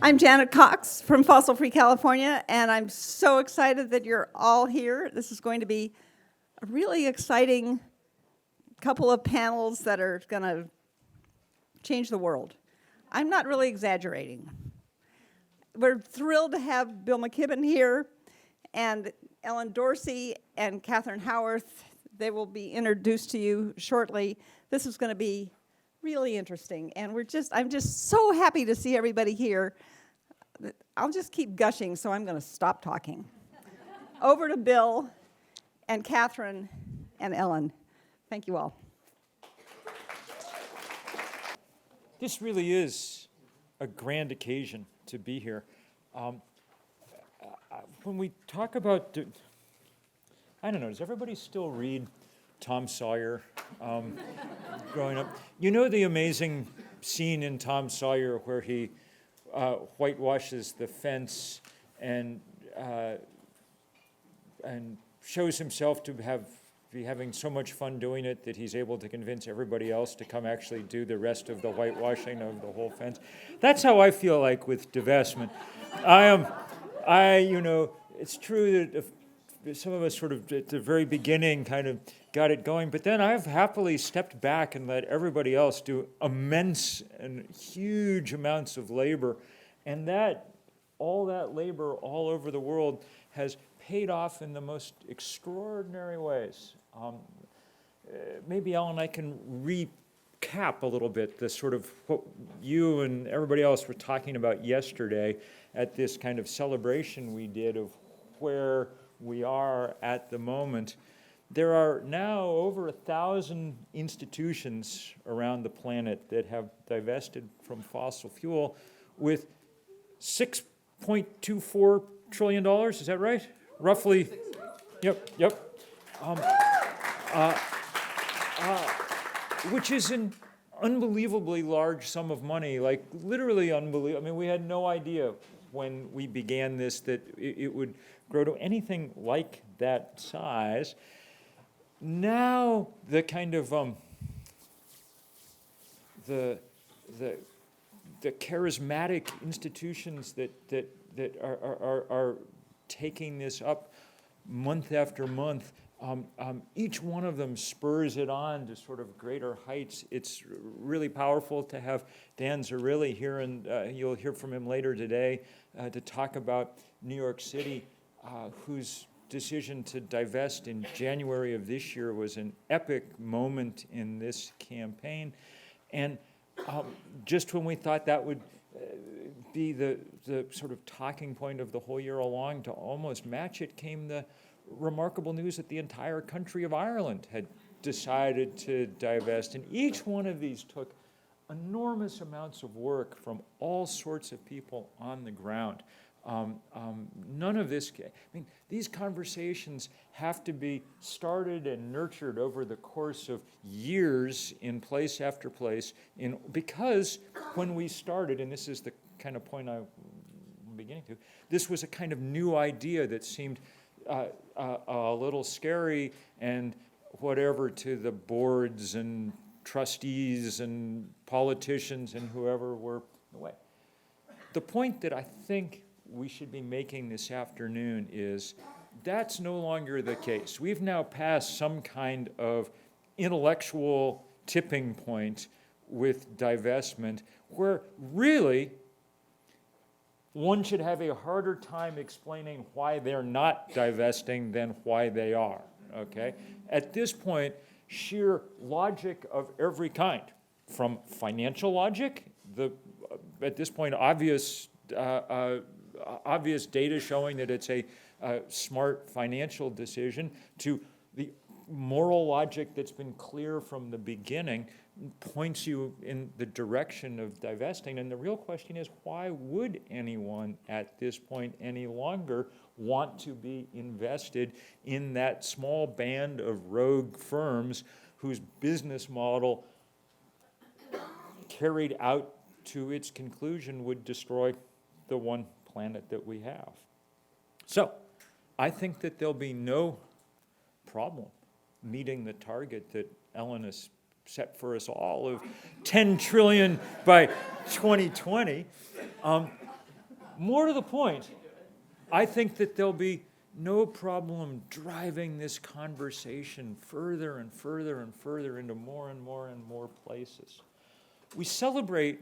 I'm Janet Cox from Fossil Free California, and I'm so excited that you're all here. This is going to be a really exciting couple of panels that are going to change the world. I'm not really exaggerating. We're thrilled to have Bill McKibben here, and Ellen Dorsey and Catherine Howarth. They will be introduced to you shortly. This is going to be really interesting, and I'm just so happy to see everybody here. I'll just keep gushing, so I'm going to stop talking. Over to Bill and Catherine and Ellen. Thank you all. This really is a grand occasion to be here. When we talk about, I don't know, does everybody still read Tom Sawyer growing up? You know the amazing scene in Tom Sawyer where he whitewashes the fence and shows himself to be having so much fun doing it that he's able to convince everybody else to come actually do the rest of the whitewashing of the whole fence. That's how I feel like with divestment. It's true that if some of us sort of at the very beginning kind of got it going, but then I've happily stepped back and let everybody else do immense and huge amounts of labor, and all that labor all over the world has paid off in the most extraordinary ways. Maybe Ellen and I can recap a little bit the sort of what you and everybody else were talking about yesterday at this kind of celebration we did of where we are at the moment. There are now over 1,000 institutions around the planet that have divested from fossil fuel with $6.24 trillion, is that right? Roughly, yep. Which is an unbelievably large sum of money, like literally unbelievable. I mean, we had no idea when we began this that it would grow to anything like that size. Now the kind of the charismatic institutions that are taking this up month after month, each one of them spurs it on to sort of greater heights. It's really powerful to have Dan Zarilli here, and you'll hear from him later today to talk about New York City, whose decision to divest in January of this year was an epic moment in this campaign. And just when we thought that would be the sort of talking point of the whole year along, to almost match it came the remarkable news that the entire country of Ireland had decided to divest. And each one of these took enormous amounts of work from all sorts of people on the ground. None of this, these conversations have to be started and nurtured over the course of years in place after place, because when we started, and this is the kind of point I'm beginning to, this was a kind of new idea that seemed a little scary and whatever to the boards and trustees and politicians and whoever were in the way. The point that I think we should be making this afternoon is that's no longer the case. We've now passed some kind of intellectual tipping point with divestment where really one should have a harder time explaining why they're not divesting than why they are, okay? At this point, sheer logic of every kind, from financial logic, at this point obvious data showing that it's a smart financial decision, to the moral logic that's been clear from the beginning, points you in the direction of divesting. And the real question is, why would anyone at this point any longer want to be invested in that small band of rogue firms whose business model, carried out to its conclusion, would destroy the one planet that we have? So I think that there'll be no problem meeting the target that Ellen has set for us all of 10 trillion by 2020. more to the point, I think that there'll be no problem driving this conversation further and further and further into more and more and more places. We celebrate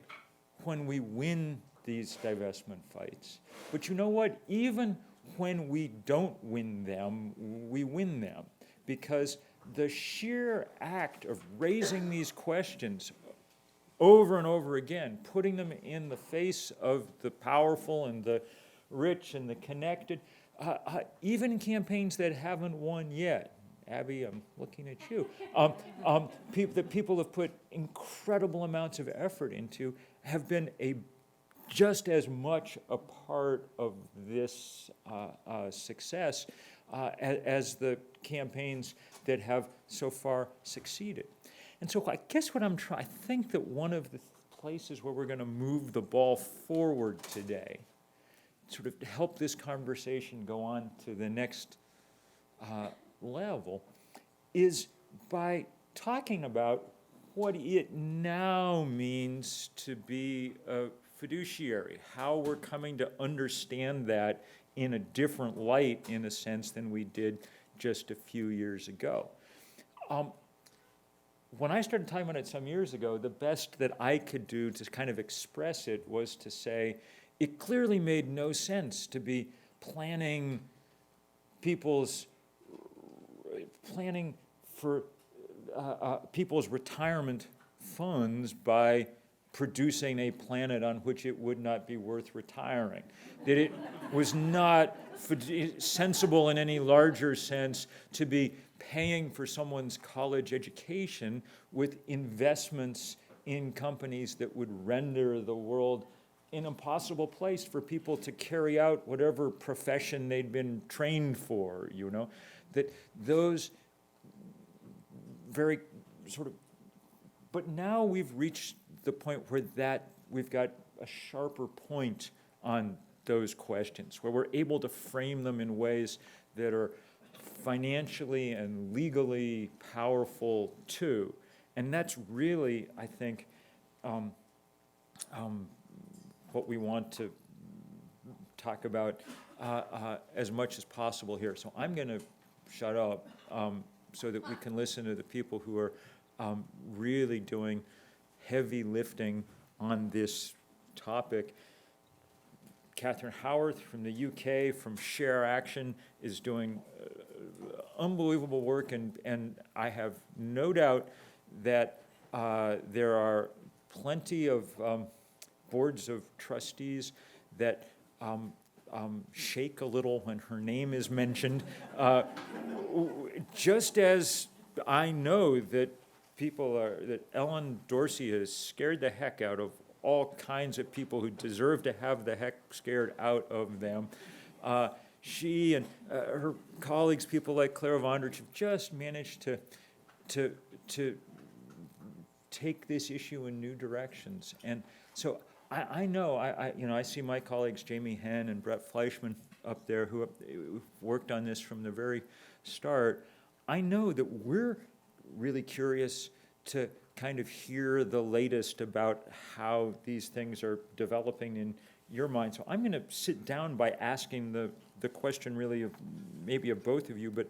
when we win these divestment fights. But you know what? Even when we don't win them, we win them. Because the sheer act of raising these questions over and over again, putting them in the face of the powerful and the rich and the connected, even campaigns that haven't won yet. Abby, I'm looking at you. That people have put incredible amounts of effort into have been just as much a part of this success as the campaigns that have so far succeeded. And so I guess what I think that one of the places where we're going to move the ball forward today, sort of to help this conversation go on to the next level, is by talking about what it now means to be a fiduciary, how we're coming to understand that in a different light, in a sense, than we did just a few years ago. When I started talking about it some years ago, the best that I could do to kind of express it was to say, it clearly made no sense to be planning for people's retirement funds by producing a planet on which it would not be worth retiring. That it was not sensible in any larger sense to be paying for someone's college education with investments in companies that would render the world an impossible place for people to carry out whatever profession they'd been trained for, you know. That those very sort of, but now we've reached the point where we've got a sharper point on those questions, where we're able to frame them in ways that are financially and legally powerful too. And that's really, I think, what we want to talk about as much as possible here. So I'm going to shut up so that we can listen to the people who are really doing heavy lifting on this topic. Catherine Howarth from the UK, from Share Action, is doing unbelievable work, and I have no doubt that there are plenty of boards of trustees that shake a little when her name is mentioned, just as I know that that Ellen Dorsey has scared the heck out of all kinds of people who deserve to have the heck scared out of them. She and her colleagues, people like Claire Vondrich, have just managed to take this issue in new directions. And so I know, I see my colleagues Jamie Henn and Brett Fleischman up there who have worked on this from the very start. I know that we're really curious to kind of hear the latest about how these things are developing in your mind. So I'm going to sit down by asking the question really of maybe of both of you, but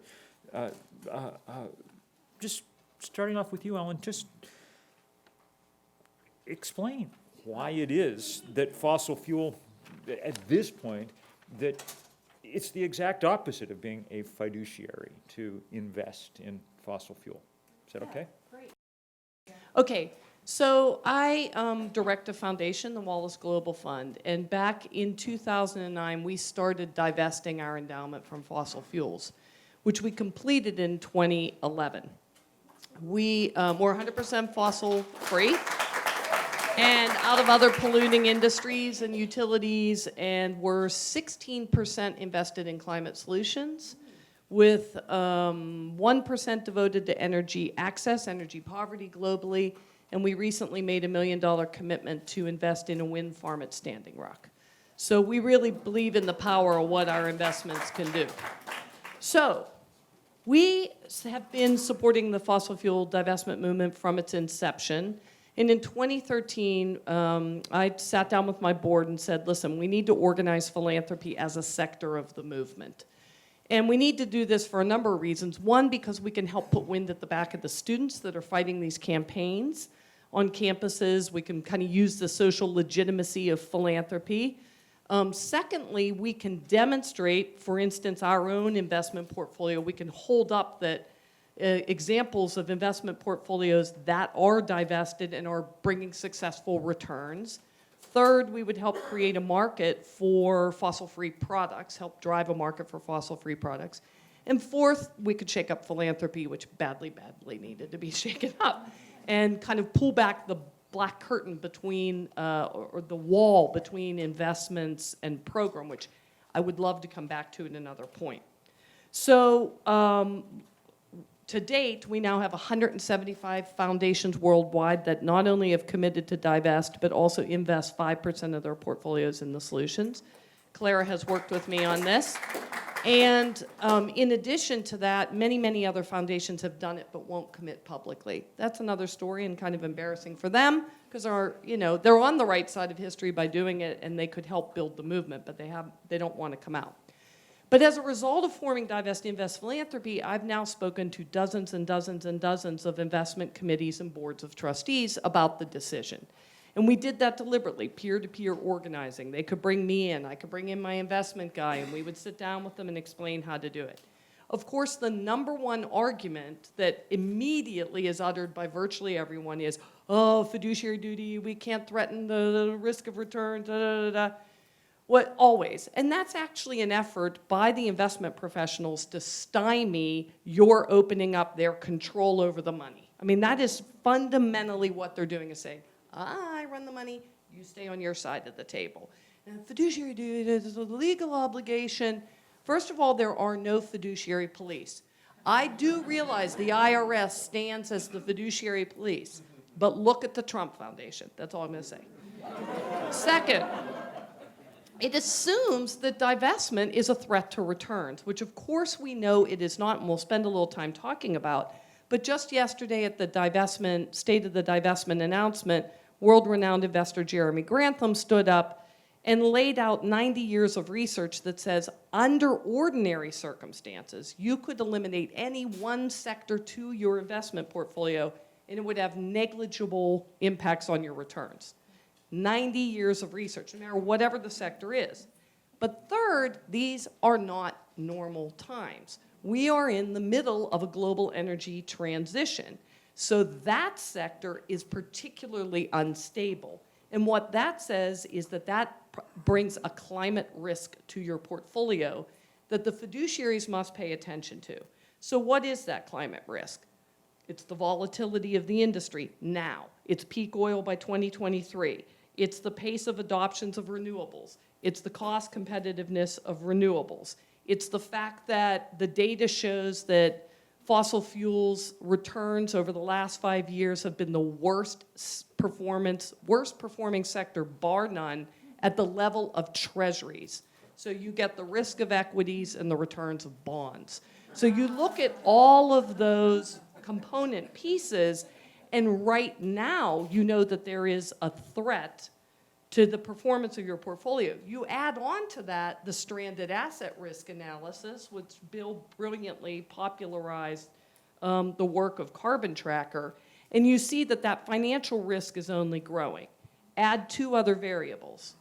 just starting off with you, Ellen, just explain why it is that fossil fuel, at this point, that it's the exact opposite of being a fiduciary to invest in fossil fuel. Is that okay? Great. Okay, so I direct a foundation, the Wallace Global Fund, and back in 2009, we started divesting our endowment from fossil fuels, which we completed in 2011. We were 100% fossil free and out of other polluting industries and utilities, and we're 16% invested in climate solutions, with 1% devoted to energy access, energy poverty globally, and we recently made $1 million commitment to invest in a wind farm at Standing Rock. So we really believe in the power of what our investments can do. So we have been supporting the fossil fuel divestment movement from its inception, And in 2013, I sat down with my board and said, listen, we need to organize philanthropy as a sector of the movement. And we need to do this for a number of reasons. One, because we can help put wind at the back of the students that are fighting these campaigns on campuses. We can kind of use the social legitimacy of philanthropy. Secondly, we can demonstrate, for instance, our own investment portfolio. We can hold up that examples of investment portfolios that are divested and are bringing successful returns. Third, we would help create a market for fossil-free products, help drive a market for fossil-free products. And fourth, we could shake up philanthropy, which badly, badly needed to be shaken up, and kind of pull back the black curtain between, or the wall between investments and program, which I would love to come back to at another point. So, to date, we now have 175 foundations worldwide that not only have committed to divest, but also invest 5% of their portfolios in the solutions. Clara has worked with me on this. And in addition to that, many, many other foundations have done it but won't commit publicly. That's another story and kind of embarrassing for them because they're on the right side of history by doing it and they could help build the movement, but they don't want to come out. But as a result of forming Divest Invest Philanthropy, I've now spoken to dozens and dozens and dozens of investment committees and boards of trustees about the decision. And we did that deliberately, peer-to-peer organizing. They could bring me in, I could bring in my investment guy, and we would sit down with them and explain how to do it. Of course, the number one argument that immediately is uttered by virtually everyone is, oh, fiduciary duty, we can't threaten the risk of return, da-da-da-da. What always, and that's actually an effort by the investment professionals to stymie your opening up their control over the money. I mean, that is fundamentally what they're doing, is saying, I run the money, you stay on your side of the table. And fiduciary duty is a legal obligation. First of all, there are no fiduciary police. I do realize the IRS stands as the fiduciary police, but look at the Trump Foundation. That's all I'm going to say. Second, it assumes that divestment is a threat to returns, which of course we know it is not, and we'll spend a little time talking about. But just yesterday at the State of the Divestment announcement, world-renowned investor Jeremy Grantham stood up and laid out 90 years of research that says under ordinary circumstances, you could eliminate any one sector to your investment portfolio and it would have negligible impacts on your returns. 90 years of research, no matter whatever the sector is. But third, these are not normal times. We are in the middle of a global energy transition. So that sector is particularly unstable. And what that says is that brings a climate risk to your portfolio that the fiduciaries must pay attention to. So what is that climate risk? It's the volatility of the industry now. It's peak oil by 2023. It's the pace of adoptions of renewables. It's the cost competitiveness of renewables. It's the fact that the data shows that fossil fuels returns over the last 5 years have been the worst performing sector, bar none, at the level of treasuries. So you get the risk of equities and the returns of bonds. So you look at all of those component pieces, and right now you know that there is a threat to the performance of your portfolio. You add on to that the stranded asset risk analysis, which Bill brilliantly popularized the work of Carbon Tracker, and you see that that financial risk is only growing. Add two other variables.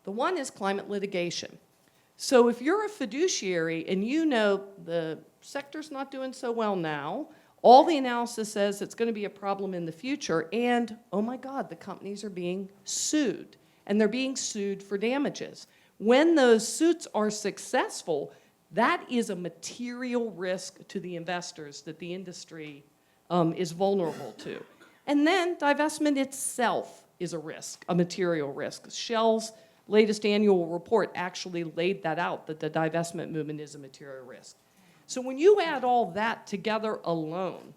The one is climate litigation. So if you're a fiduciary and you know the sector's not doing so well now, all the analysis says it's going to be a problem in the future, and oh my God, the companies are being sued, and they're being sued for damages. When those suits are successful, that is a material risk to the investors that the industry is vulnerable to. And then divestment itself is a risk, a material risk. Shell's latest annual report actually laid that out, that the divestment movement is a material risk. So when you add all that together alone,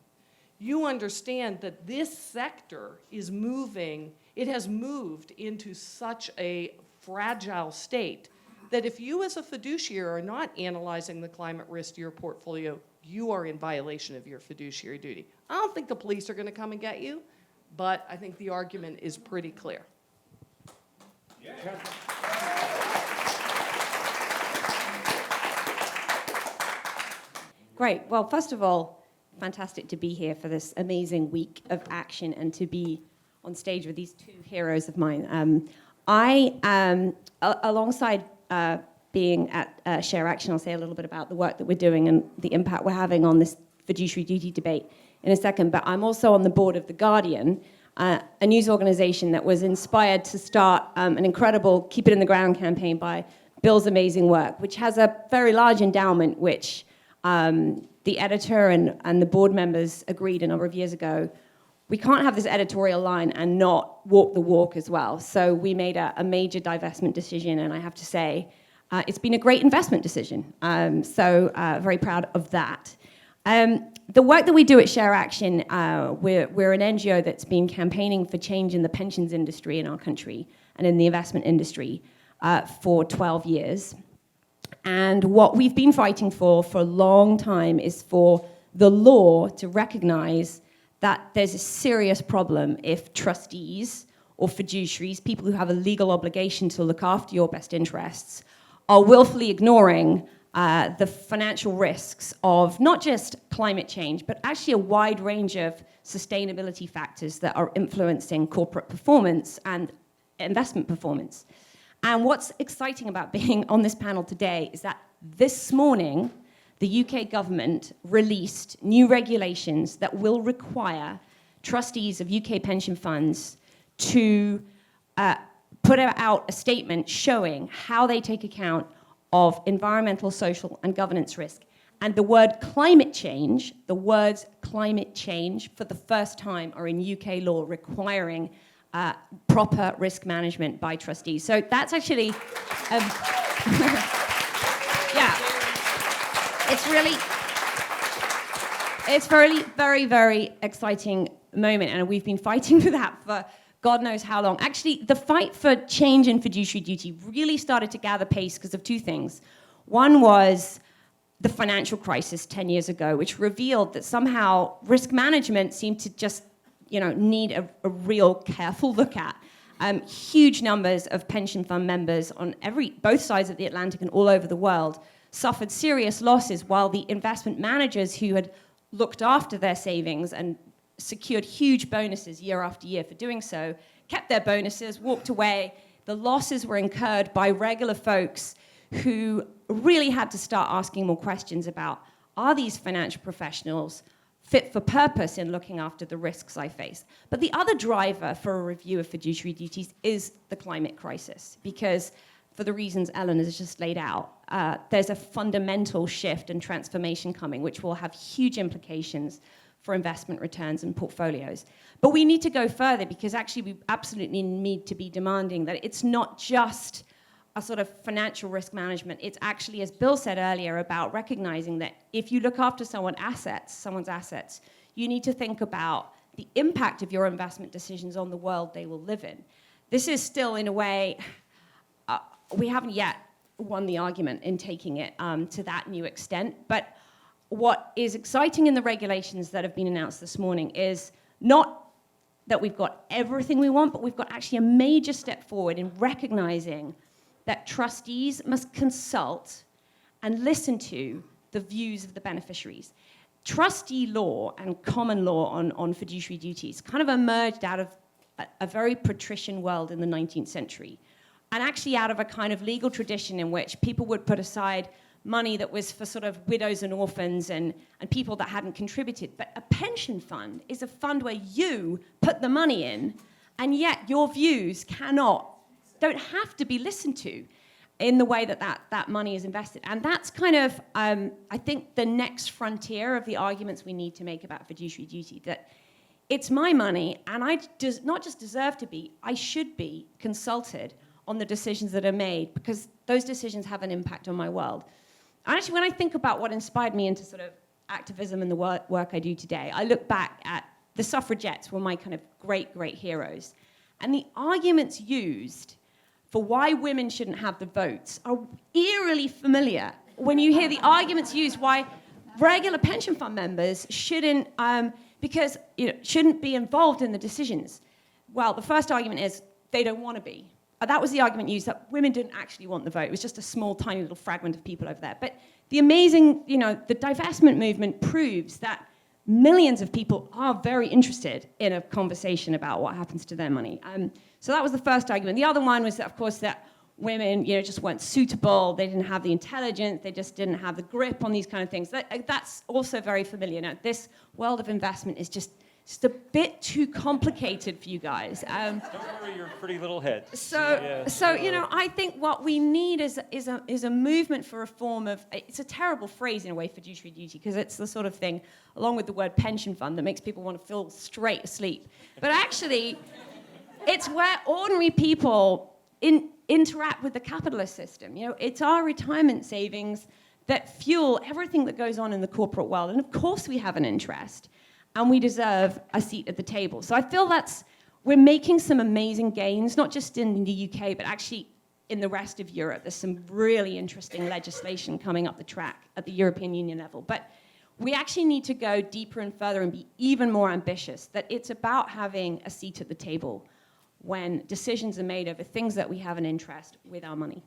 you understand that this sector is moving, it has moved into such a fragile state that if you as a fiduciary are not analyzing the climate risk to your portfolio, you are in violation of your fiduciary duty. I don't think the police are going to come and get you. but I think the argument is pretty clear. Great. Well, first of all, fantastic to be here for this amazing week of action and to be on stage with these two heroes of mine. Alongside being at Share Action, I'll say a little bit about the work that we're doing and the impact we're having on this fiduciary duty debate in a second. But I'm also on the board of The Guardian, a news organization that was inspired to start an incredible Keep It in the Ground campaign by Bill's amazing work, which has a very large endowment, which the editor and the board members agreed a number of years ago. We can't have this editorial line and not walk the walk as well. So we made a major divestment decision, and I have to say, it's been a great investment decision. Very proud of that. The work that we do at Share Action, we're an NGO that's been campaigning for change in the pensions industry in our country and in the investment industry for 12 years. And what we've been fighting for a long time is for the law to recognize that there's a serious problem if trustees or fiduciaries, people who have a legal obligation to look after your best interests, are willfully ignoring the financial risks of not just climate change, but actually a wide range of sustainability factors that are influencing corporate performance and investment performance. And what's exciting about being on this panel today is that this morning, the UK government released new regulations that will require trustees of UK pension funds to put out a statement showing how they take account of environmental, social, and governance risk. And the words climate change, for the first time are in UK law requiring proper risk management by trustees. So that's actually, yeah, it's really very, very exciting moment, and we've been fighting for that for God knows how long. Actually, the fight for change in fiduciary duty really started to gather pace because of two things. One was the financial crisis 10 years ago, which revealed that somehow risk management seemed to just need a real careful look at. Huge numbers of pension fund members on both sides of the Atlantic and all over the world suffered serious losses, while the investment managers who had looked after their savings and secured huge bonuses year after year for doing so kept their bonuses, walked away. The losses were incurred by regular folks who really had to start asking more questions about, are these financial professionals fit for purpose in looking after the risks I face? But the other driver for a review of fiduciary duties is the climate crisis, because for the reasons Ellen has just laid out, there's a fundamental shift and transformation coming, which will have huge implications for investment returns and portfolios. But we need to go further, because actually we absolutely need to be demanding that it's not just a sort of financial risk management. It's actually, as Bill said earlier, about recognizing that if you look after someone's assets, you need to think about the impact of your investment decisions on the world they will live in. This is still, in a way, we haven't yet won the argument in taking it to that new extent. But what is exciting in the regulations that have been announced this morning is not that we've got everything we want, but we've got actually a major step forward in recognizing that trustees must consult and listen to the views of the beneficiaries. Trustee law and common law on fiduciary duties kind of emerged out of a very patrician world in the 19th century, and actually out of a kind of legal tradition in which people would put aside money that was for sort of widows and orphans and people that hadn't contributed. But a pension fund is a fund where you put the money in, and yet your views don't have to be listened to in the way that money is invested. And that's kind of, I think, the next frontier of the arguments we need to make about fiduciary duty, that it's my money, and I not just deserve to be, I should be consulted on the decisions that are made, because those decisions have an impact on my world. And actually, when I think about what inspired me into sort of activism and the work I do today, I look back at the suffragettes were my kind of great, great heroes. And the arguments used for why women shouldn't have the votes are eerily familiar when you hear the arguments used why regular pension fund members shouldn't because shouldn't be involved in the decisions. Well, the first argument is they don't want to be. That was the argument used, that women didn't actually want the vote. It was just a small, tiny little fragment of people over there. But the amazing, the divestment movement proves that millions of people are very interested in a conversation about what happens to their money. So that was the first argument. The other one was that, of course, that women, just weren't suitable. They didn't have the intelligence. They just didn't have the grip on these kind of things. That's also very familiar. Now, this world of investment is just a bit too complicated for you guys. Don't worry your pretty little head. I think what we need is a movement for reform of, it's a terrible phrase in a way, fiduciary duty, because it's the sort of thing, along with the word pension fund, that makes people want to feel straight asleep. But actually, it's where ordinary people interact with the capitalist system. It's our retirement savings that fuel everything that goes on in the corporate world. And of course we have an interest, and we deserve a seat at the table. So I feel we're making some amazing gains, not just in the UK, but actually in the rest of Europe. There's some really interesting legislation coming up the track at the European Union level. But we actually need to go deeper and further and be even more ambitious, that it's about having a seat at the table when decisions are made over things that we have an interest with our money.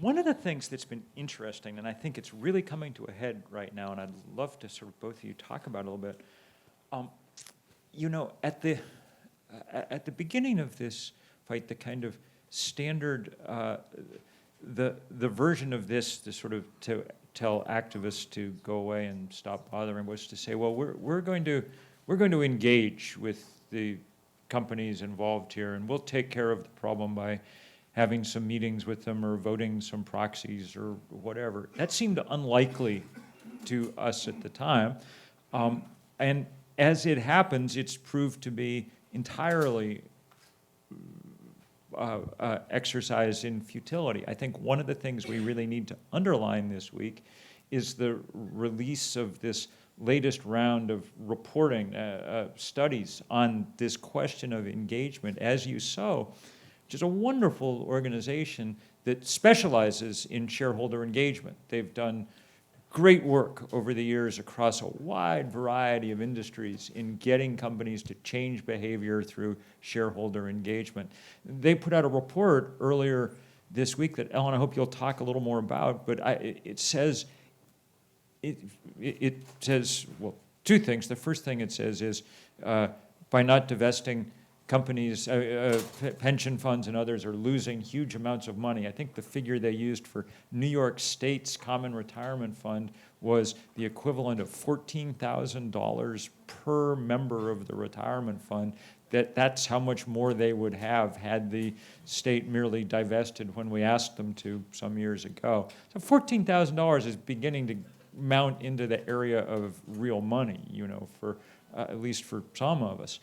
One of the things that's been interesting, and I think it's really coming to a head right now, and I'd love to sort of both of you talk about it a little bit. At the beginning of this fight, the kind of standard, the version of this, to tell activists to go away and stop bothering, was to say, well, we're going to engage with the companies involved here, and we'll take care of the problem by having some meetings with them or voting some proxies or whatever. That seemed unlikely to us at the time. And as it happens, it's proved to be entirely exercise in futility. I think one of the things we really need to underline this week is the release of this latest round of reporting, studies on this question of engagement, As You Sow, which is a wonderful organization that specializes in shareholder engagement. They've done great work over the years across a wide variety of industries in getting companies to change behavior through shareholder engagement. They put out a report earlier this week that, Ellen, I hope you'll talk a little more about, but it says, well, two things. The first thing it says is, by not divesting, companies, pension funds and others are losing huge amounts of money. I think the figure they used for New York State's common retirement fund was the equivalent of $14,000 per member of the retirement fund. That's how much more they would have had the state merely divested when we asked them to some years ago. So $14,000 is beginning to mount into the area of real money, for at least for some of us.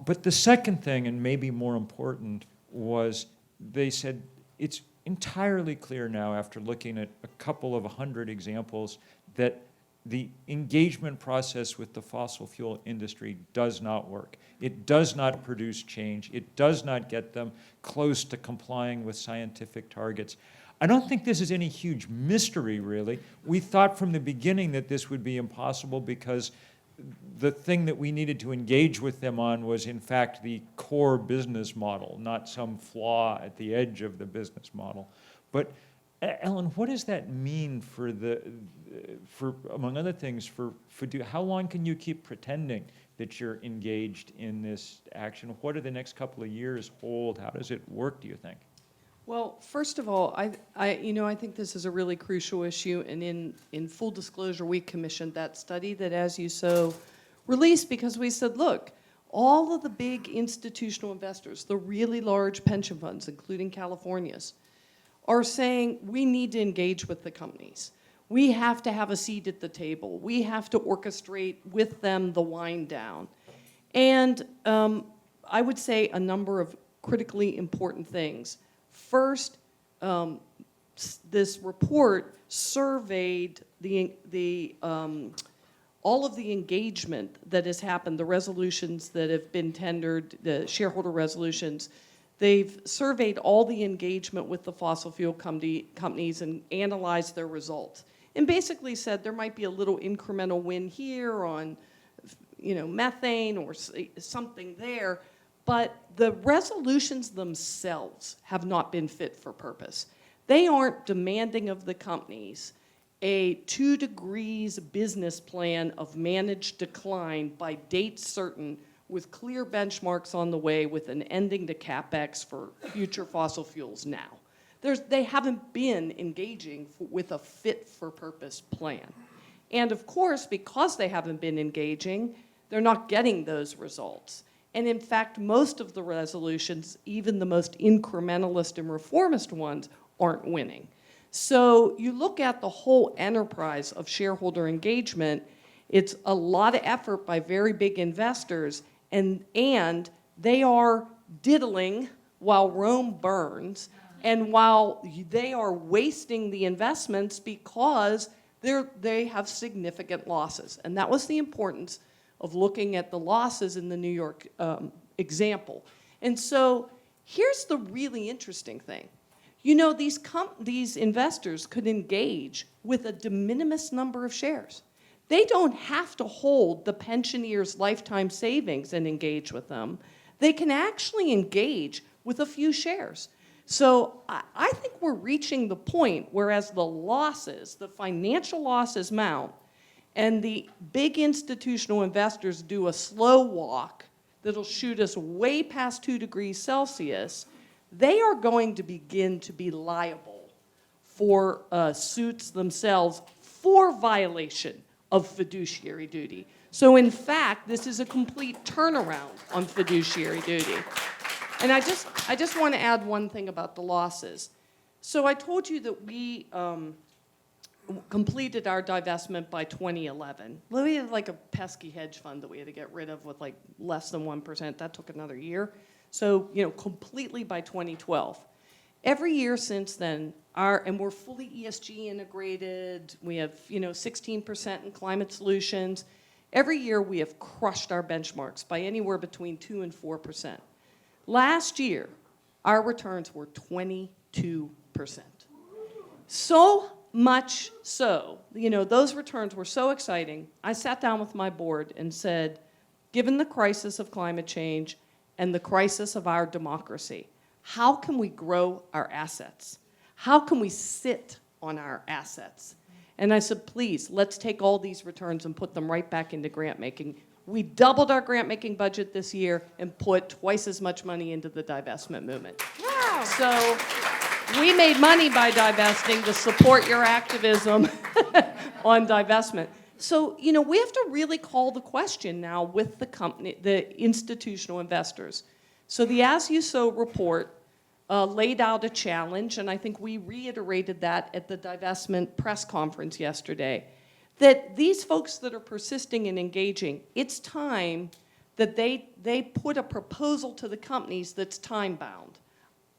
But the second thing, and maybe more important, was they said it's entirely clear now, after looking at a couple of 100 examples, that the engagement process with the fossil fuel industry does not work. It does not produce change. It does not get them close to complying with scientific targets. I don't think this is any huge mystery, really. We thought from the beginning that this would be impossible because the thing that we needed to engage with them on was, in fact, the core business model, not some flaw at the edge of the business model. But, Ellen, what does that mean for among other things, how long can you keep pretending that you're engaged in this action? What do the next couple of years hold? How does it work, do you think? Well, first of all, I think this is a really crucial issue, and in full disclosure, we commissioned that study that As You Sow released because we said, look, all of the big institutional investors, the really large pension funds, including California's, are saying we need to engage with the companies. We have to have a seat at the table. We have to orchestrate with them the wind down. And I would say a number of critically important things. First, this report surveyed all of the engagement that has happened, the resolutions that have been tendered, the shareholder resolutions They've surveyed all the engagement with the fossil fuel companies and analyzed their results. And basically said there might be a little incremental win here on, methane or something there, but the resolutions themselves have not been fit for purpose. They aren't demanding of the companies a 2 degrees business plan of managed decline by date certain with clear benchmarks on the way with an ending to CapEx for future fossil fuels now. They haven't been engaging with a fit-for-purpose plan. And of course, because they haven't been engaging, they're not getting those results. And in fact, most of the resolutions, even the most incrementalist and reformist ones, aren't winning. So you look at the whole enterprise of shareholder engagement, it's a lot of effort by very big investors, and they are diddling while Rome burns, and while they are wasting the investments because they have significant losses. And that was the importance of looking at the losses in the New York example. And so here's the really interesting thing. These investors could engage with a de minimis number of shares. They don't have to hold the pensioners' lifetime savings and engage with them. They can actually engage with a few shares. So I think we're reaching the point where as the losses, the financial losses mount, and the big institutional investors do a slow walk that'll shoot us way past 2 degrees Celsius, they are going to begin to be liable for suits themselves for violation of fiduciary duty. So in fact, this is a complete turnaround on fiduciary duty. And I just want to add one thing about the losses. So I told you that we completed our divestment by 2011. Well, we had like a pesky hedge fund that we had to get rid of with like less than 1%. That took another year. So, completely by 2012. Every year since then, and we're fully ESG integrated. We have, 16% in climate solutions. Every year we have crushed our benchmarks by anywhere between 2 and 4%. Last year, our returns were 22%. So much so, those returns were so exciting. I sat down with my board and said, given the crisis of climate change and the crisis of our democracy, how can we grow our assets? How can we sit on our assets? And I said, please, let's take all these returns and put them right back into grant making. We doubled our grant making budget this year and put twice as much money into the divestment movement. Wow. So we made money by divesting to support your activism on divestment. So, we have to really call the question now with the institutional investors. So the As You Sow report laid out a challenge, and I think we reiterated that at the divestment press conference yesterday, that these folks that are persisting and engaging, it's time that they put a proposal to the companies that's time-bound.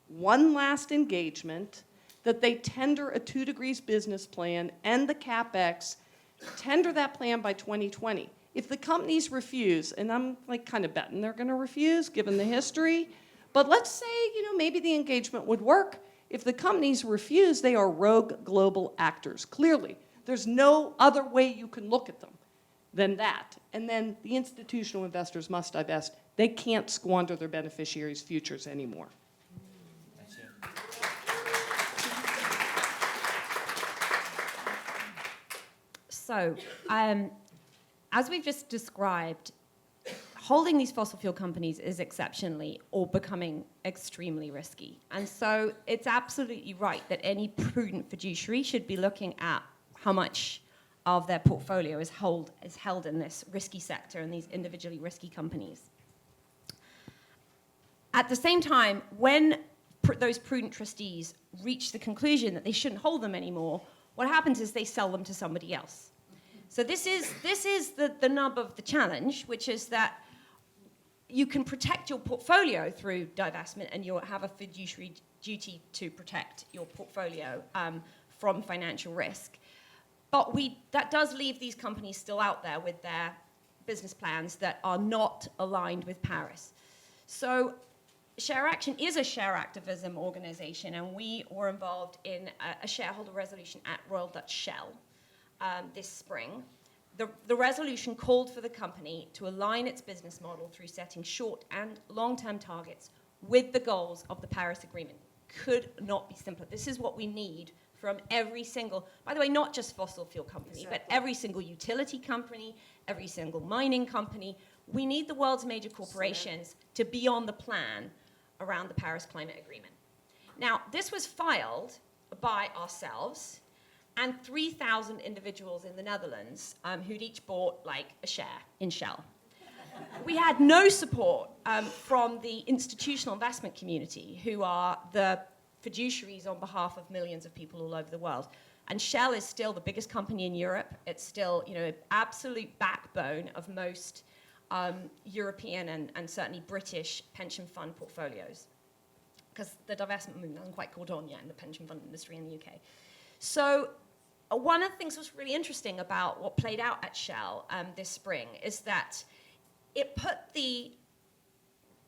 One last engagement, that they tender a 2 degrees business plan and the CapEx, tender that plan by 2020. If the companies refuse, and I'm kind of betting they're going to refuse given the history, but let's say, maybe the engagement would work. If the companies refuse, they are rogue global actors. Clearly, there's no other way you can look at them than that. And then the institutional investors must divest. They can't squander their beneficiaries' futures anymore. That's it. So, as we've just described, holding these fossil fuel companies is exceptionally or becoming extremely risky. And so it's absolutely right that any prudent fiduciary should be looking at how much of their portfolio is held in this risky sector and these individually risky companies. At the same time, when those prudent trustees reach the conclusion that they shouldn't hold them anymore, what happens is they sell them to somebody else. So this is the nub of the challenge, which is that you can protect your portfolio through divestment, and you'll have a fiduciary duty to protect your portfolio from financial risk. But that does leave these companies still out there with their business plans that are not aligned with Paris. So Share Action is a share activism organization, and we were involved in a shareholder resolution at Royal Dutch Shell this spring. The resolution called for the company to align its business model through setting short and long-term targets with the goals of the Paris Agreement. Could not be simpler. This is what we need from every single, by the way, not just fossil fuel company, but every single utility company, every single mining company. We need the world's major corporations to be on the plan around the Paris Climate Agreement. Now, this was filed by ourselves and 3,000 individuals in the Netherlands who'd each bought like a share in Shell. We had no support from the institutional investment community, who are the fiduciaries on behalf of millions of people all over the world. And Shell is still the biggest company in Europe. It's still, an absolute backbone of most European and certainly British pension fund portfolios, because the divestment movement hasn't quite caught on yet in the pension fund industry in the UK. So one of the things that's really interesting about what played out at Shell this spring is that it put the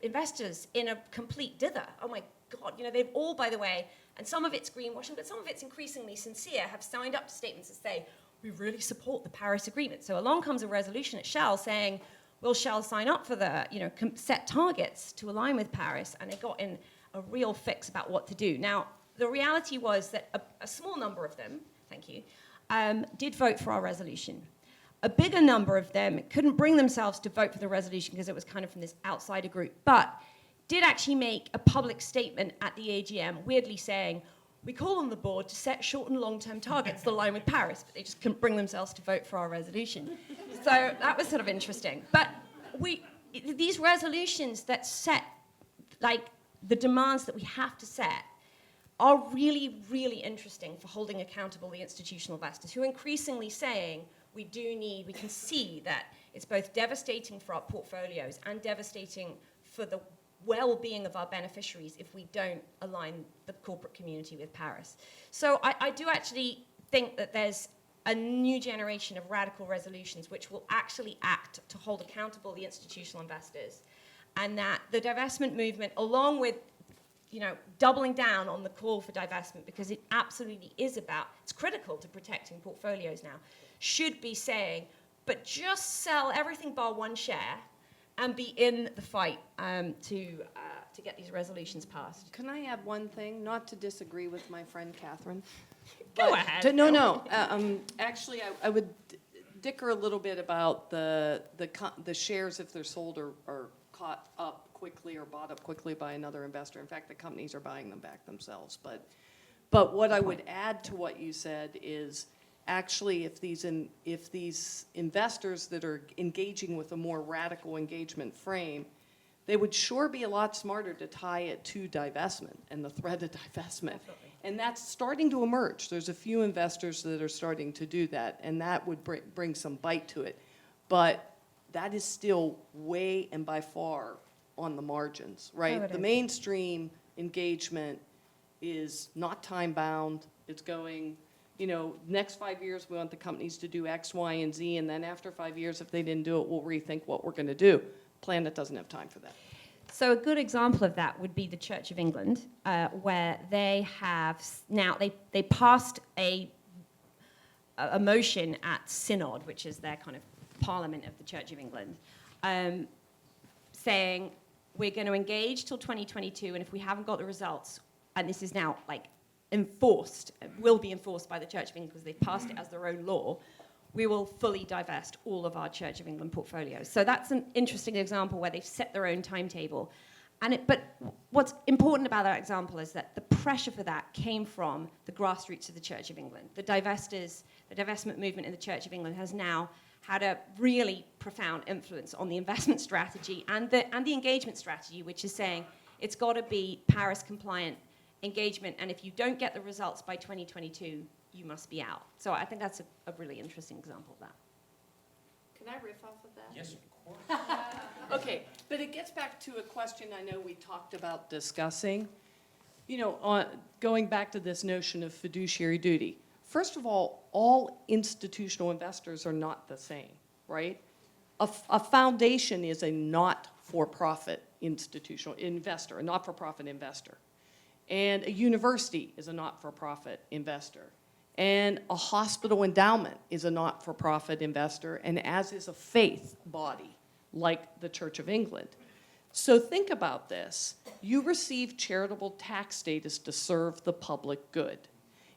investors in a complete dither. Oh my God, they've all, by the way, and some of it's greenwashing, but some of it's increasingly sincere, have signed up to statements that say, we really support the Paris Agreement. So along comes a resolution at Shell saying, will Shell sign up for the, set targets to align with Paris? And they got in a real fix about what to do. Now, the reality was that a small number of them, thank you, did vote for our resolution. A bigger number of them couldn't bring themselves to vote for the resolution because it was kind of from this outsider group, but did actually make a public statement at the AGM, weirdly saying, we call on the board to set short and long-term targets that align with Paris, but they just couldn't bring themselves to vote for our resolution. So that was sort of interesting. But these resolutions that set, like, the demands that we have to set are really, really interesting for holding accountable the institutional investors who are increasingly saying we can see that it's both devastating for our portfolios and devastating for the well-being of our beneficiaries if we don't align the corporate community with Paris. So I do actually think that there's a new generation of radical resolutions which will actually act to hold accountable the institutional investors, and that the divestment movement, along with doubling down on the call for divestment, because it absolutely is it's critical to protecting portfolios now, should be saying, but just sell everything bar one share and be in the fight to get these resolutions passed. Can I add one thing? Not to disagree with my friend Catherine. Go but ahead. No. Actually, I would dicker a little bit about the shares, if they're sold or caught up quickly or bought up quickly by another investor. In fact, the companies are buying them back themselves. But what I would add to what you said is, actually, if these investors that are engaging with a more radical engagement frame, they would sure be a lot smarter to tie it to divestment and the threat of divestment. Definitely. And that's starting to emerge. There's a few investors that are starting to do that, and that would bring some bite to it. But that is still way and by far on the margins, right? Oh, it The is. mainstream engagement is not time-bound. It's going, next 5 years we want the companies to do X, Y, and Z, and then after 5 years, if they didn't do it, we'll rethink what we're going to do. Planet doesn't have time for that. So a good example of that would be the Church of England, where they have now, they passed a motion at Synod, which is their kind of parliament of the Church of England, saying we're going to engage till 2022, and if we haven't got the results, and this is now enforced, will be enforced by the Church of England because they've passed it as their own law, we will fully divest all of our Church of England portfolios. So that's an interesting example where they've set their own timetable. But what's important about that example is that the pressure for that came from the grassroots of the Church of England. The divestment movement in the Church of England has now had a really profound influence on the investment strategy and the engagement strategy, which is saying it's got to be Paris compliant engagement, and if you don't get the results by 2022, you must be out. So I think that's a really interesting example of that. Can I riff off of that? Yes, of course. Okay, but it gets back to a question I know we talked about discussing. Going back to this notion of fiduciary duty. First of all institutional investors are not the same, right? A foundation is a not not-for-profit institutional investor, a not-for-profit investor. And a university is a not-for-profit investor. And a hospital endowment is a not-for-profit investor, and as is a faith body, like the Church of England. So think about this. You receive charitable tax status to serve the public good.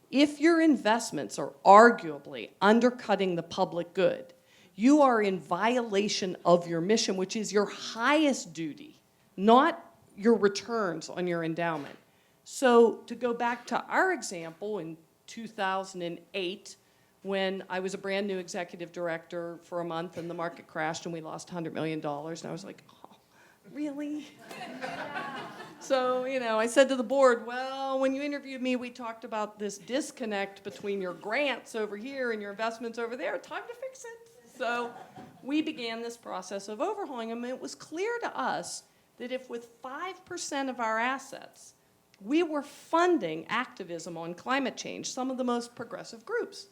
If your investments are arguably undercutting the public good, you are in violation of your mission, which is your highest duty, not your returns on your endowment. So to go back to our example in 2008, when I was a brand new executive director for a month and the market crashed and we lost $100 million, and I was like, oh, really? So, I said to the board, well, when you interviewed me, we talked about this disconnect between your grants over here and your investments over there. Time to fix it. So we began this process of overhauling them, and it was clear to us that if with 5% of our assets, we were funding activism on climate change, some of the most progressive groups.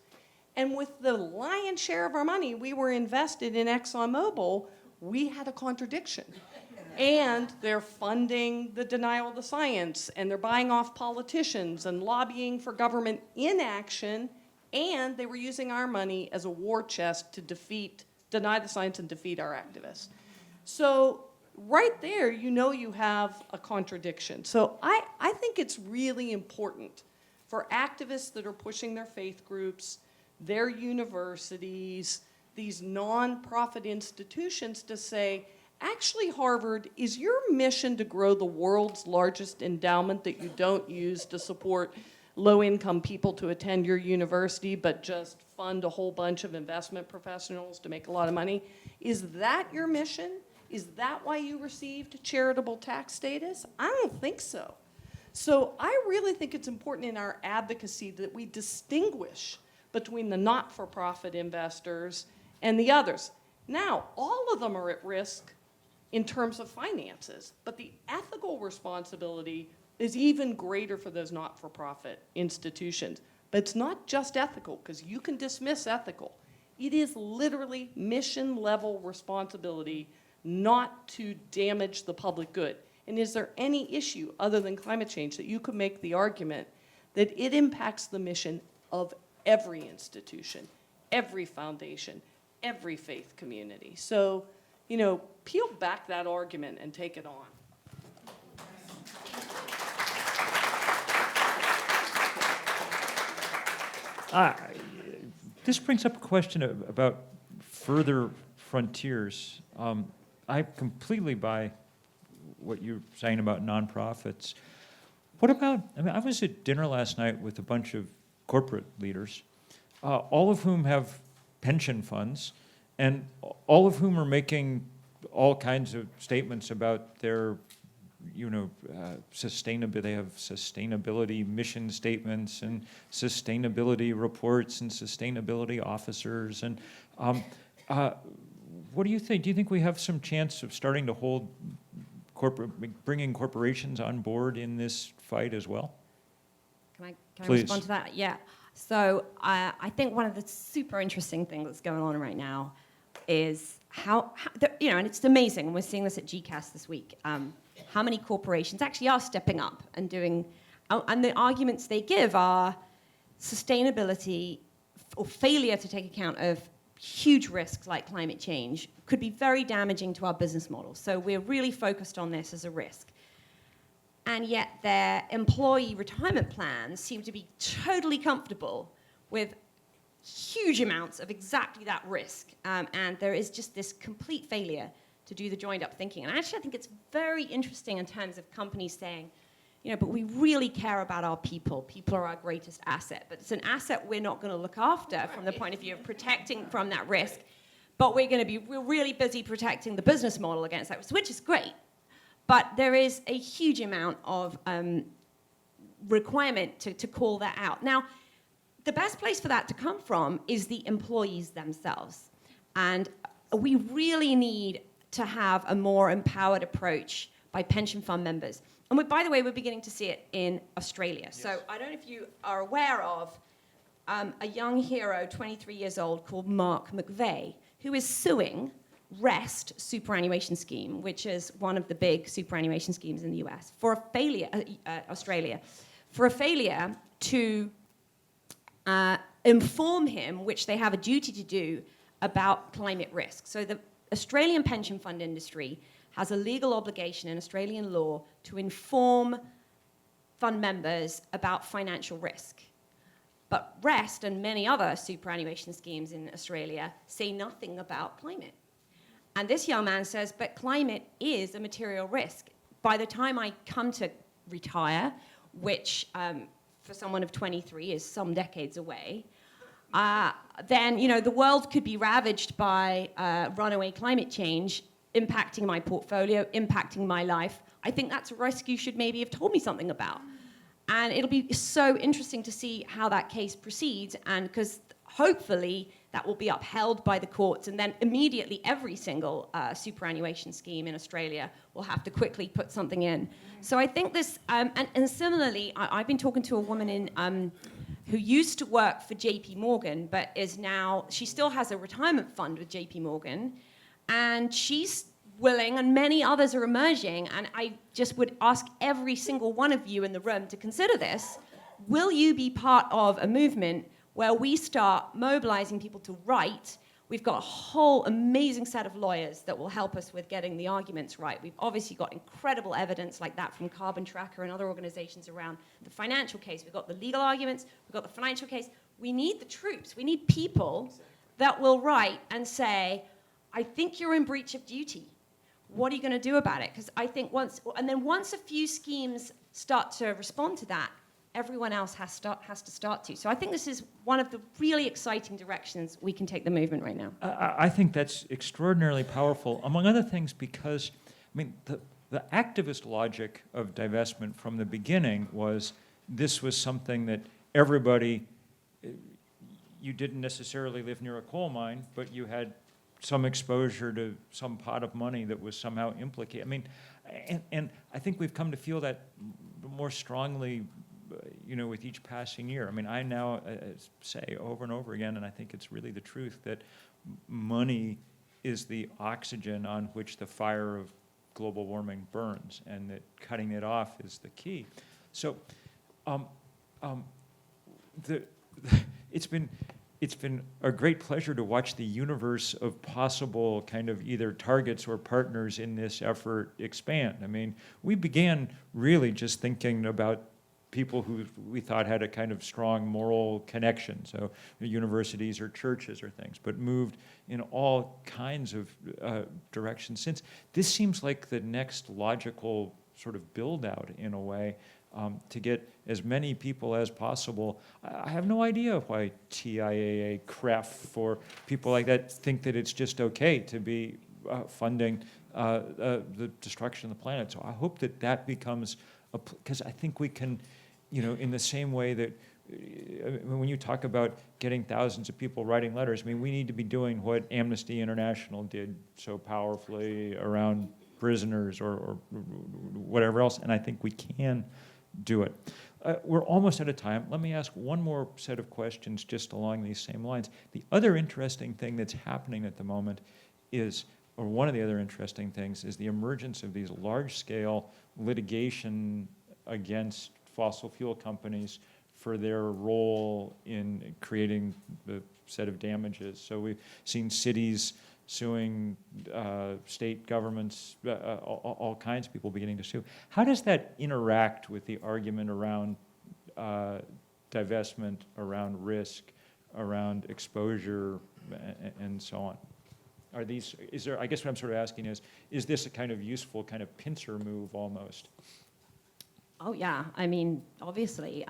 And with the lion's share of our money we were invested in ExxonMobil, we had a contradiction. And they're funding the denial of the science, and they're buying off politicians and lobbying for government inaction, and they were using our money as a war chest to deny the science and defeat our activists. So right there, you have a contradiction. So I think it's really important for activists that are pushing their faith groups, their universities, these nonprofit institutions to say, actually, Harvard, is your mission to grow the world's largest endowment that you don't use to support low-income people to attend your university, but just fund a whole bunch of investment professionals to make a lot of money? Is that your mission? Is that why you received charitable tax status? I don't think so. So I really think it's important in our advocacy that we distinguish between the not-for-profit investors and the others. Now, all of them are at risk in terms of finances, but the ethical responsibility is even greater for those not-for-profit institutions. But it's not just ethical, because you can dismiss ethical. It is literally mission-level responsibility not to damage the public good. And is there any issue other than climate change that you could make the argument that it impacts the mission of every institution, every foundation, every faith community? So, peel back that argument and take it on. This brings up a question about further frontiers. I completely buy what you're saying about nonprofits. What about, I was at dinner last night with a bunch of corporate leaders, all of whom have pension funds, and all of whom are making all kinds of statements about their, sustainability. They have sustainability mission statements and sustainability reports and sustainability officers. And what do you think? Do you think we have some chance of starting to hold bringing corporations on board in this fight as well? Can I Please. respond to that? Yeah. So I think one of the super interesting things that's going on right now is how and it's amazing, and we're seeing this at GCAS this week, how many corporations actually are stepping up and doing, and the arguments they give are sustainability or failure to take account of huge risks like climate change could be very damaging to our business model. So we're really focused on this as a risk. And yet their employee retirement plans seem to be totally comfortable with huge amounts of exactly that risk. And there is just this complete failure to do the joined up thinking. And actually I think it's very interesting in terms of companies saying, but we really care about our people. People are our greatest asset. But it's an asset we're not going to look after from the point of view of protecting from that risk. But we're really busy protecting the business model against that, which is great. But there is a huge amount of requirement to call that out. Now, the best place for that to come from is the employees themselves. And we really need to have a more empowered approach by pension fund members. And by the way, we're beginning to see it in Australia. Yes. So I don't know if you are aware of a young hero, 23 years old, called Mark McVeigh, who is suing REST superannuation scheme, which is one of the big superannuation schemes in the US, for a failure, Australia, for a failure to inform him, which they have a duty to do, about climate risk. So the Australian pension fund industry has a legal obligation in Australian law to inform fund members about financial risk. But REST and many other superannuation schemes in Australia say nothing about climate. And this young man says, but climate is a material risk. By the time I come to retire, which for someone of 23 is some decades away, then the world could be ravaged by runaway climate change, impacting my portfolio, impacting my life. I think that's a risk you should maybe have told me something about. And it'll be so interesting to see how that case proceeds, and because hopefully that will be upheld by the courts, and then immediately every single superannuation scheme in Australia will have to quickly put something in. So I think this, and similarly, I've been talking to a woman in who used to work for JP Morgan, but is now, she still has a retirement fund with JP Morgan, and she's willing, and many others are emerging, and I just would ask every single one of you in the room to consider this. Will you be part of a movement where we start mobilizing people to write? We've got a whole amazing set of lawyers that will help us with getting the arguments right. We've obviously got incredible evidence like that from Carbon Tracker and other organizations around the financial case. We've got the legal arguments, we've got the financial case. We need the troops. We need people that will write and say, I think you're in breach of duty. What are you going to do about it? Because I think once a few schemes start to respond to that, everyone else has to start to. So I think this is one of the really exciting directions we can take the movement right now. I think that's extraordinarily powerful, among other things, because the activist logic of divestment from the beginning was this was something that everybody, you didn't necessarily live near a coal mine, but you had some exposure to some pot of money that was somehow implicated. And I think we've come to feel that more strongly, with each passing year. I now say over and over again, and I think it's really the truth, that money is the oxygen on which the fire of global warming burns, and that cutting it off is the key. So, it's been a great pleasure to watch the universe of possible kind of either targets or partners in this effort expand. We began really just thinking about people who we thought had a kind of strong moral connection, so universities or churches or things, but moved in all kinds of directions since. This seems like the next logical sort of build-out in a way, to get as many people as possible. I have no idea why TIAA, CREF, for people like that think that it's just okay to be funding the destruction of the planet. So I hope that becomes, because I think we can, in the same way that when you talk about getting thousands of people writing letters, we need to be doing what Amnesty International did so powerfully around prisoners or whatever else, and I think we can do it. We're almost out of time. Let me ask one more set of questions just along these same lines. The other interesting thing that's happening at the moment is, or one of the other interesting things, is the emergence of these large-scale litigation against fossil fuel companies for their role in creating the set of damages. So we've seen cities suing state governments, all kinds of people beginning to sue. How does that interact with the argument around divestment, around risk, around exposure, and so on? I guess what I'm sort of asking is this a kind of useful kind of pincer move almost? Oh yeah, obviously,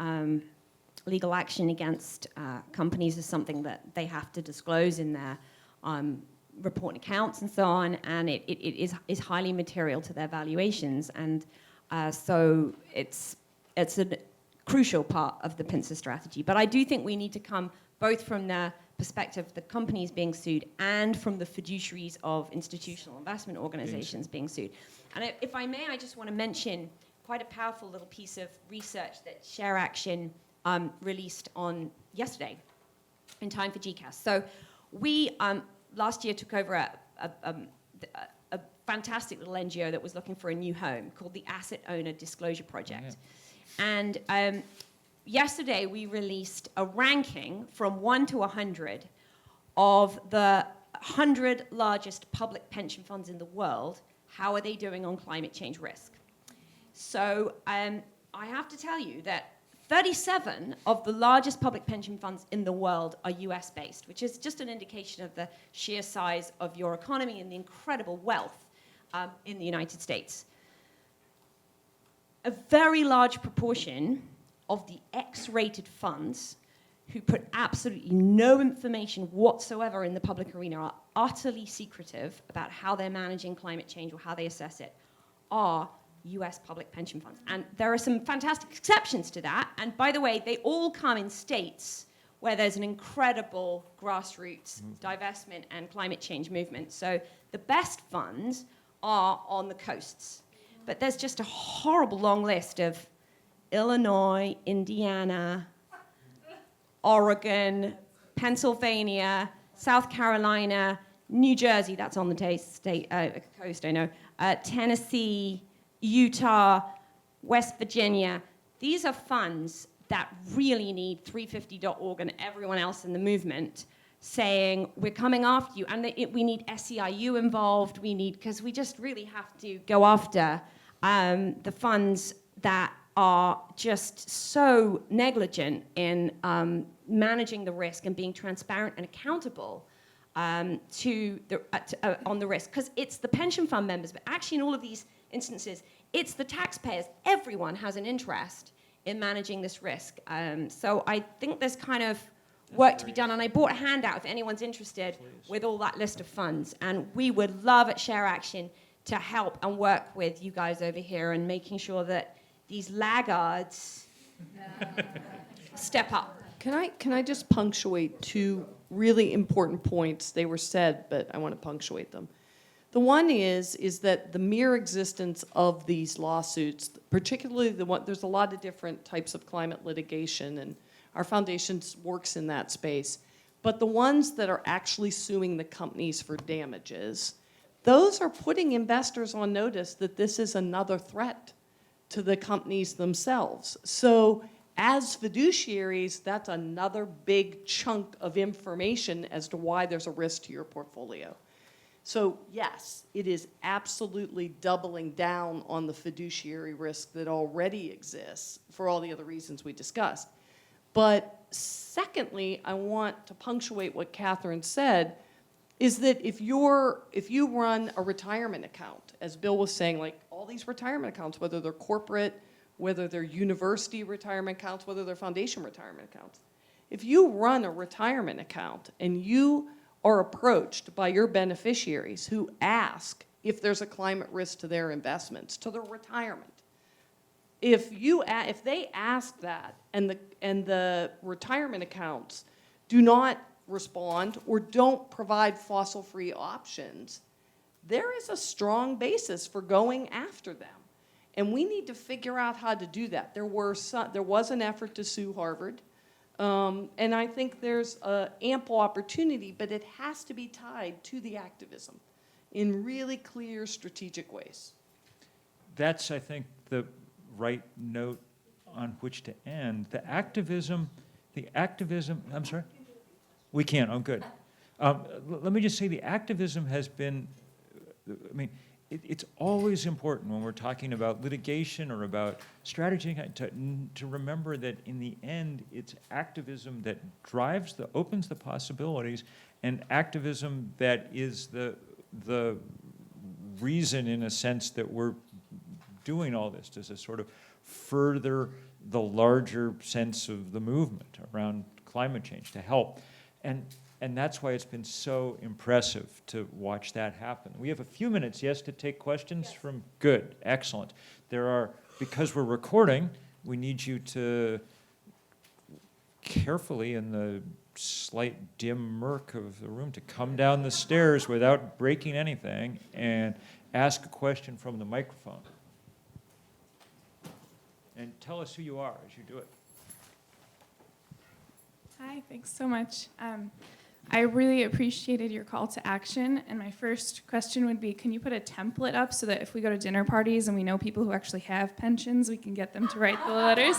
legal action against companies is something that they have to disclose in their report and accounts and so on, and it is highly material to their valuations, and so it's a crucial part of the pincer strategy. But I do think we need to come both from the perspective of the companies being sued and from the fiduciaries of institutional investment organizations being sued. And if I may, I just want to mention quite a powerful little piece of research that Share Action released on yesterday in time for GCAS. So we last year took over a fantastic little NGO that was looking for a new home called the Asset Owner Disclosure Project. And yesterday we released a ranking from 1 to 100 of the 100 largest public pension funds in the world. How are they doing on climate change risk? So I have to tell you that 37 of the largest public pension funds in the world are US-based, which is just an indication of the sheer size of your economy and the incredible wealth in the United States. A very large proportion of the X-rated funds who put absolutely no information whatsoever in the public arena, are utterly secretive about how they're managing climate change or how they assess it, are US public pension funds. And there are some fantastic exceptions to that. And by the way, they all come in states where there's an incredible grassroots divestment and climate change movement. So the best funds are on the coasts. But there's just a horrible long list of Illinois, Indiana, Oregon, Pennsylvania, South Carolina, New Jersey, that's on the coast, I know, Tennessee, Utah, West Virginia. These are funds that really need 350.org and everyone else in the movement saying, we're coming after you. And we need SEIU involved. Because we just really have to go after the funds that are just so negligent in managing the risk and being transparent and accountable on the risk. Because it's the pension fund members, but actually in all of these instances, it's the taxpayers. Everyone has an interest in managing this risk. So I think there's kind of work to be done. And I bought a handout if anyone's interested with all that list of funds. And we would love at Share Action to help and work with you guys over here and making sure that these laggards step up. Can I just punctuate two really important points? They were said, but I want to punctuate them. The one is that the mere existence of these lawsuits, particularly there's a lot of different types of climate litigation, and our foundation works in that space. But the ones that are actually suing the companies for damages, those are putting investors on notice that this is another threat to the companies themselves. So as fiduciaries, that's another big chunk of information as to why there's a risk to your portfolio. So yes, it is absolutely doubling down on the fiduciary risk that already exists for all the other reasons we discussed. But secondly, I want to punctuate what Catherine said, is that if you run a retirement account, as Bill was saying, like all these retirement accounts, whether they're corporate, whether they're university retirement accounts, whether they're foundation retirement accounts, if you run a retirement account and you are approached by your beneficiaries who ask if there's a climate risk to their investments, to their retirement, if they ask that and the retirement accounts do not respond or don't provide fossil-free options, there is a strong basis for going after them. And we need to figure out how to do that. There was an effort to sue Harvard, and I think there's ample opportunity, but it has to be tied to the activism in really clear strategic ways. That's, I think, the right note on which to end. The activism, I'm sorry? We can, oh, good. Let me just say the activism has been, I mean, it's always important when we're talking about litigation or about strategy to remember that in the end, it's activism that opens the possibilities, and activism that is the reason, in a sense, that we're doing all this, to sort of further the larger sense of the movement around climate change, to help. And that's why it's been so impressive to watch that happen. We have a few minutes, yes, to take questions from, good, excellent. Because we're recording, we need you to carefully, in the slight dim murk of the room, to come down the stairs without breaking anything and ask a question from the microphone. And tell us who you are as you do it. Hi, thanks so much. I really appreciated your call to action, and my first question would be, can you put a template up so that if we go to dinner parties and we know people who actually have pensions, we can get them to write the letters?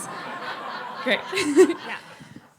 Great.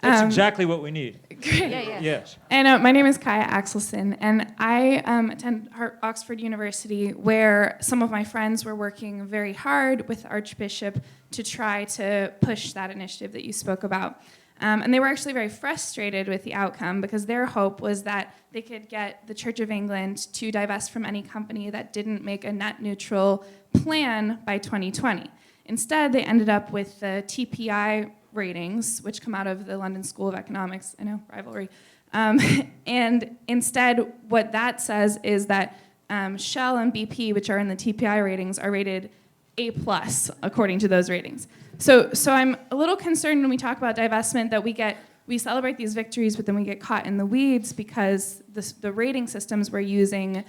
That's exactly what we need. Great. Yes. And my name is Kaya Axelson, and I attend Oxford University, where some of my friends were working very hard with the Archbishop to try to push that initiative that you spoke about. And they were actually very frustrated with the outcome because their hope was that they could get the Church of England to divest from any company that didn't make a net neutral plan by 2020. Instead, they ended up with the TPI ratings, which come out of the London School of Economics, I know, rivalry. And instead, what that says is that Shell and BP, which are in the TPI ratings, are rated A+ according to those ratings. So I'm a little concerned when we talk about divestment that we celebrate these victories, but then we get caught in the weeds because the rating systems we're using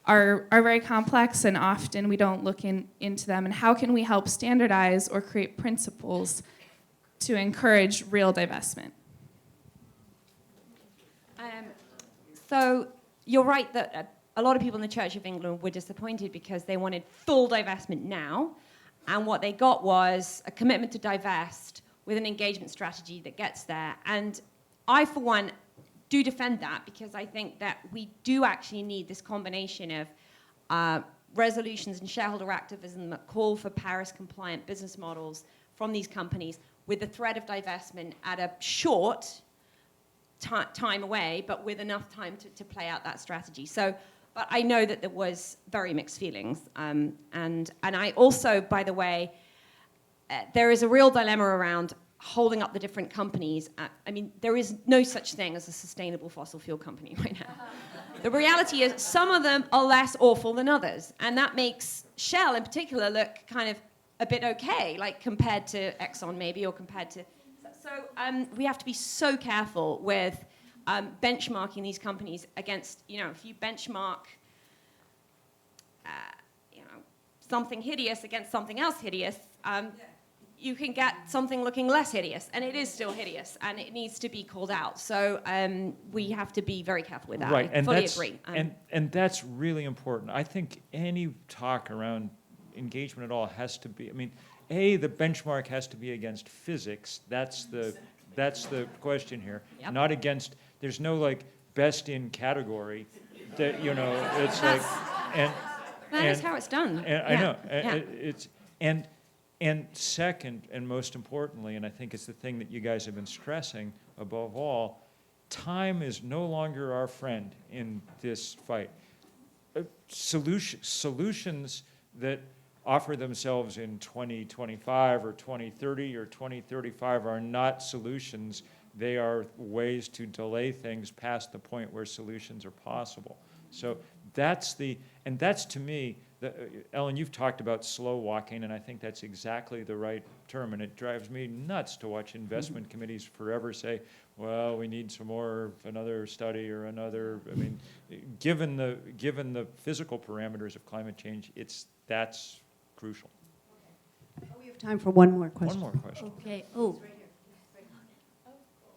are very complex, and often we don't look into them. And how can we help standardize or create principles to encourage real divestment? So you're right that a lot of people in the Church of England were disappointed because they wanted full divestment now, and what they got was a commitment to divest with an engagement strategy that gets there. And I, for one, do defend that because I think that we do actually need this combination of resolutions and shareholder activism that call for Paris-compliant business models from these companies with the threat of divestment at a short time away, but with enough time to play out that strategy. So, but I know that there was very mixed feelings. And I also, by the way, there is a real dilemma around holding up the different companies. I mean, there is no such thing as a sustainable fossil fuel company right now. The reality is some of them are less awful than others. And that makes Shell in particular look kind of a bit okay, like compared to Exxon maybe, or compared to... So we have to be so careful with benchmarking these companies against, if you benchmark, something hideous against something else hideous, you can get something looking less hideous, and it is still hideous, and it needs to be called out. So we have to be very careful with that. Right, I fully agree. And that's really important. I think any talk around engagement at all has to be, the benchmark has to be against physics. That's the question here. Yep. Not against, there's no best in category that, it's like, that is how it's done. I know. And second, and most importantly, and I think it's the thing that you guys have been stressing above all, time is no longer our friend in this fight. Solutions that offer themselves in 2025 or 2030 or 2035 are not solutions. They are ways to delay things past the point where solutions are possible. So that's to me, Ellen, you've talked about slow walking, and I think that's exactly the right term, and it drives me nuts to watch investment committees forever say, well, we need some more, another study or another, given the physical parameters of climate change, that's crucial. We have time for one more question. One more question. Okay. Oh.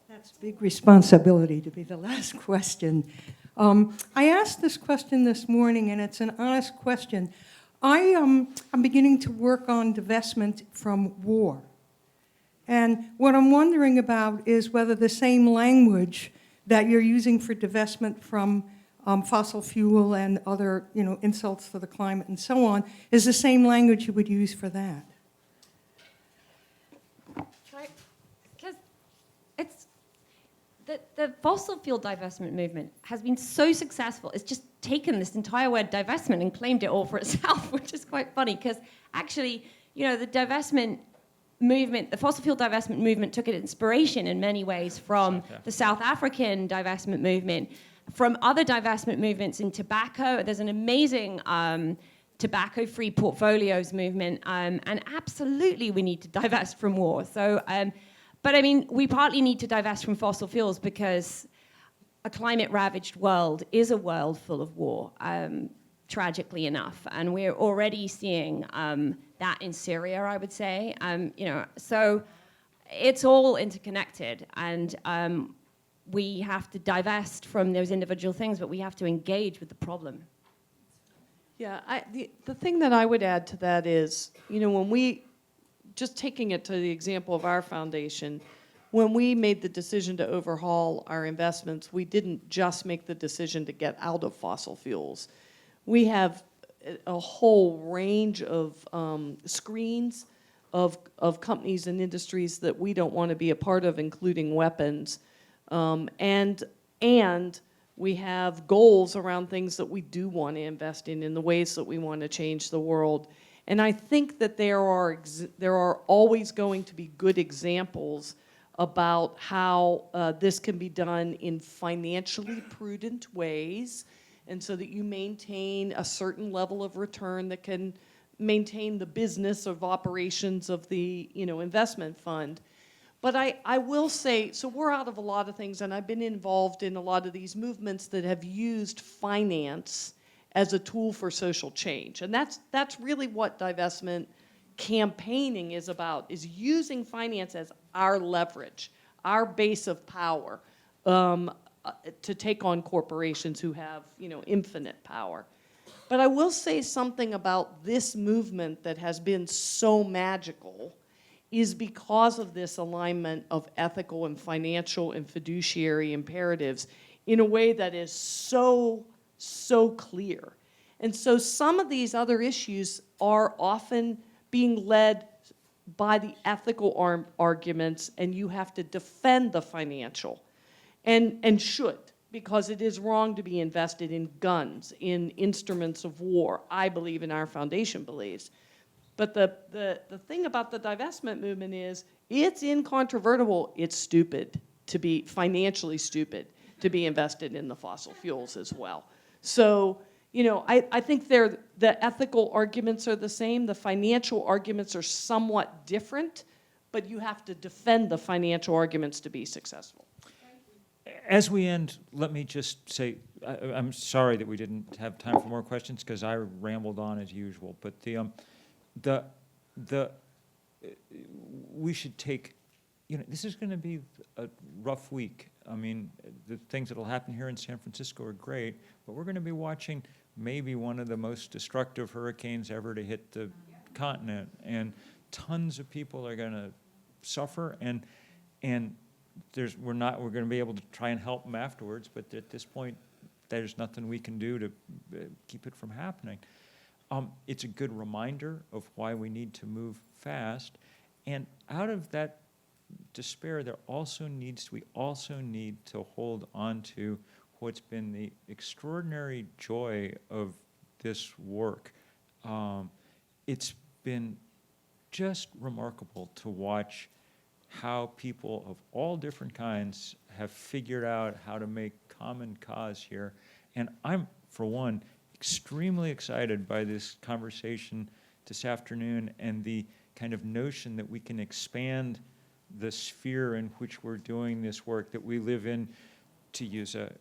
That's a big responsibility to be the last question. I asked this question this morning, and it's an honest question. I'm beginning to work on divestment from war. And what I'm wondering about is whether the same language that you're using for divestment from fossil fuel and other, insults to the climate and so on, is the same language you would use for that. Because it's the fossil fuel divestment movement has been so successful. It's just taken this entire word divestment and claimed it all for itself, which is quite funny. Because actually, the divestment movement, the fossil fuel divestment movement, took its inspiration in many ways from the South African divestment movement, from other divestment movements in tobacco. There's an amazing tobacco-free portfolios movement, and absolutely we need to divest from war. So, but we partly need to divest from fossil fuels because a climate-ravaged world is a world full of war, tragically enough, and we're already seeing that in Syria, I would say. So it's all interconnected, and we have to divest from those individual things, but we have to engage with the problem. Yeah, the thing that I would add to that is, when we, just taking it to the example of our foundation, when we made the decision to overhaul our investments, we didn't just make the decision to get out of fossil fuels. We have a whole range of screens of companies and industries that we don't want to be a part of, including weapons. And we have goals around things that we do want to invest in the ways that we want to change the world. And I think that there are always going to be good examples about how this can be done in financially prudent ways, and so that you maintain a certain level of return that can maintain the business of operations of the investment fund. But I will say, so we're out of a lot of things, and I've been involved in a lot of these movements that have used finance as a tool for social change. And that's really what divestment campaigning is about, is using finance as our leverage, our base of power, to take on corporations who have, infinite power. But I will say something about this movement that has been so magical is because of this alignment of ethical and financial and fiduciary imperatives in a way that is so clear. And so some of these other issues are often being led by the ethical arguments, and you have to defend the financial, and should, because it is wrong to be invested in guns, in instruments of war. I believe, and our foundation believes. But the thing about the divestment movement is it's incontrovertible. It's stupid to be financially stupid to be invested in the fossil fuels as well. So, I think the ethical arguments are the same. The financial arguments are somewhat different, but you have to defend the financial arguments to be successful. As we end, let me just say, I'm sorry that we didn't have time for more questions because I rambled on as usual. But we should take, this is going to be a rough week. I mean, the things that will happen here in San Francisco are great, but we're going to be watching maybe one of the most destructive hurricanes ever to hit the continent, and tons of people are going to suffer, and we're going to be able to try and help them afterwards, but at this point, there's nothing we can do to keep it from happening. It's a good reminder of why we need to move fast, and out of that despair, we also need to hold on to what's been the extraordinary joy of this work. It's been just remarkable to watch how people of all different kinds have figured out how to make common cause here. And I'm, for one, extremely excited by this conversation this afternoon and the kind of notion that we can expand the sphere in which we're doing this work, that we live in, to use a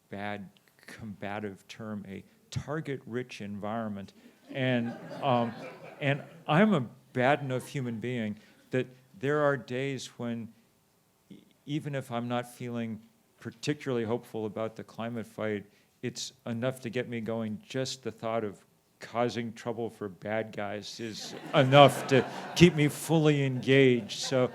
bad combative term, a target-rich environment. And I'm a bad enough human being that there are days when, even if I'm not feeling particularly hopeful about the climate fight, it's enough to get me going. Just the thought of causing trouble for bad guys is enough to keep me fully engaged. So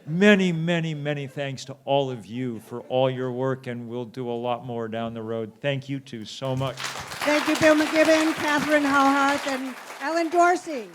many, many, many thanks to all of you for all your work, and we'll do a lot more down the road. Thank you two so much. Thank you, Bill McGibbon, Catherine Howhart, and Ellen Dorsey.